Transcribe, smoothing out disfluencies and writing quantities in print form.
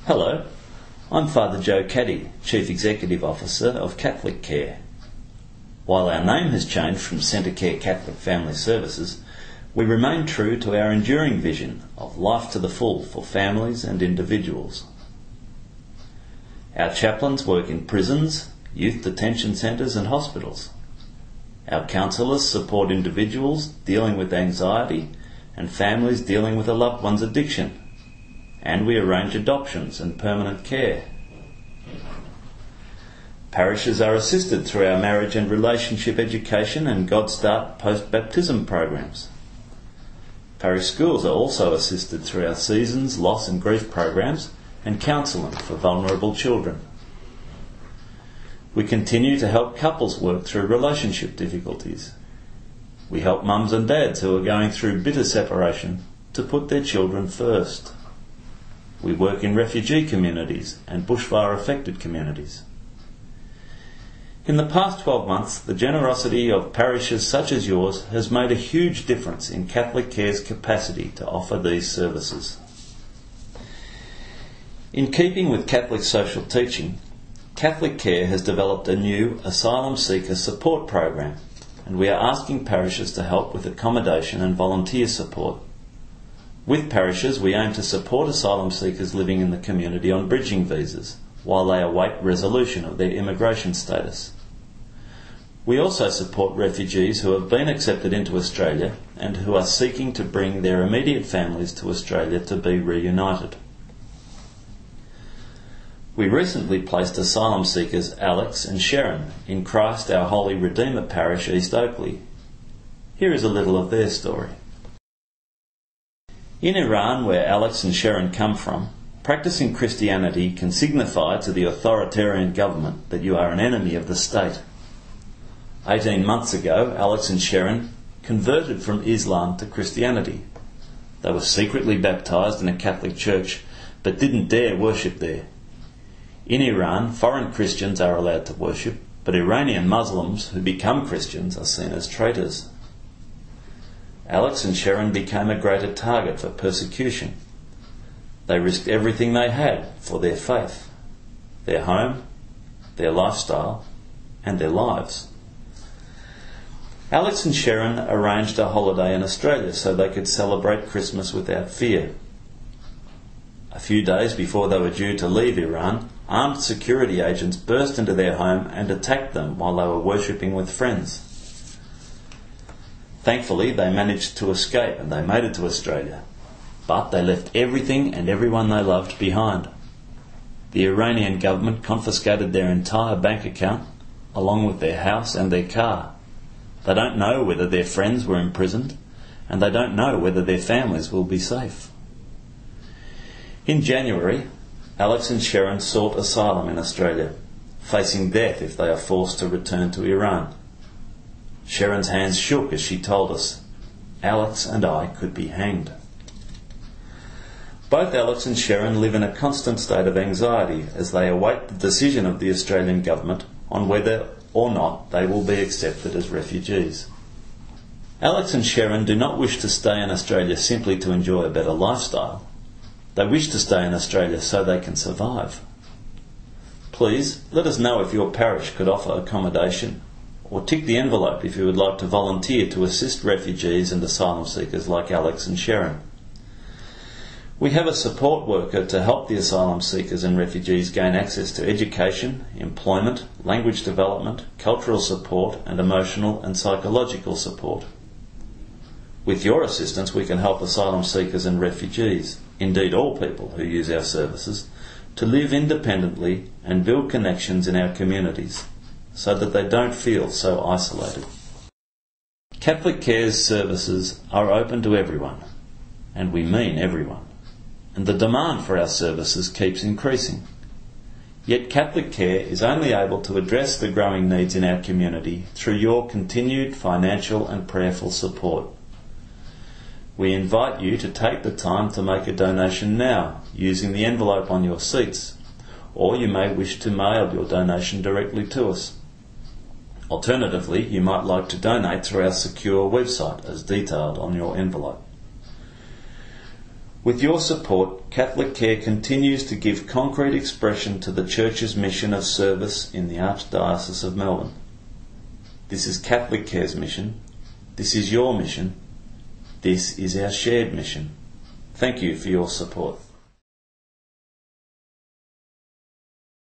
Hello, I'm Father Joe Caddy, Chief Executive Officer of CatholicCare. While our name has changed from Centrecare Catholic Family Services, we remain true to our enduring vision of life to the full for families and individuals. Our chaplains work in prisons, youth detention centres and hospitals. Our counsellors support individuals dealing with anxiety and families dealing with a loved one's addiction. And we arrange adoptions and permanent care. Parishes are assisted through our marriage and relationship education and God Start post-baptism programs. Parish schools are also assisted through our seasons, loss and grief programs and counselling for vulnerable children. We continue to help couples work through relationship difficulties. We help mums and dads who are going through bitter separation to put their children first. We work in refugee communities and bushfire-affected communities. In the past 12 months, the generosity of parishes such as yours has made a huge difference in CatholicCare's capacity to offer these services. In keeping with Catholic social teaching, CatholicCare has developed a new asylum seeker support program, and we are asking parishes to help with accommodation and volunteer support. With parishes, we aim to support asylum seekers living in the community on bridging visas while they await resolution of their immigration status. We also support refugees who have been accepted into Australia and who are seeking to bring their immediate families to Australia to be reunited. We recently placed asylum seekers Alex and Sharon in Christ Our Holy Redeemer Parish, East Oakley. Here is a little of their story. In Iran, where Alex and Sharon come from, practicing Christianity can signify to the authoritarian government that you are an enemy of the state. 18 months ago, Alex and Sharon converted from Islam to Christianity. They were secretly baptised in a Catholic church, but didn't dare worship there. In Iran, foreign Christians are allowed to worship, but Iranian Muslims who become Christians are seen as traitors. Alex and Sharon became a greater target for persecution. They risked everything they had for their faith, their home, their lifestyle, and their lives. Alex and Sharon arranged a holiday in Australia so they could celebrate Christmas without fear. A few days before they were due to leave Iran, armed security agents burst into their home and attacked them while they were worshipping with friends. Thankfully, they managed to escape and they made it to Australia. But they left everything and everyone they loved behind. The Iranian government confiscated their entire bank account, along with their house and their car. They don't know whether their friends were imprisoned, and they don't know whether their families will be safe. In January, Alex and Sharon sought asylum in Australia, facing death if they are forced to return to Iran. Sharon's hands shook as she told us, Alex and I could be hanged. Both Alex and Sharon live in a constant state of anxiety as they await the decision of the Australian government on whether or not they will be accepted as refugees. Alex and Sharon do not wish to stay in Australia simply to enjoy a better lifestyle. They wish to stay in Australia so they can survive. Please let us know if your parish could offer accommodation, or tick the envelope if you would like to volunteer to assist refugees and asylum seekers like Alex and Sharon. We have a support worker to help the asylum seekers and refugees gain access to education, employment, language development, cultural support and emotional and psychological support. With your assistance we can help asylum seekers and refugees, indeed all people who use our services, to live independently and build connections in our communities, so that they don't feel so isolated. CatholicCare's services are open to everyone, and we mean everyone, and the demand for our services keeps increasing. Yet CatholicCare is only able to address the growing needs in our community through your continued financial and prayerful support. We invite you to take the time to make a donation now, using the envelope on your seats, or you may wish to mail your donation directly to us. Alternatively, you might like to donate through our secure website as detailed on your envelope. With your support, CatholicCare continues to give concrete expression to the Church's mission of service in the Archdiocese of Melbourne. This is CatholicCare's mission. This is your mission. This is our shared mission. Thank you for your support.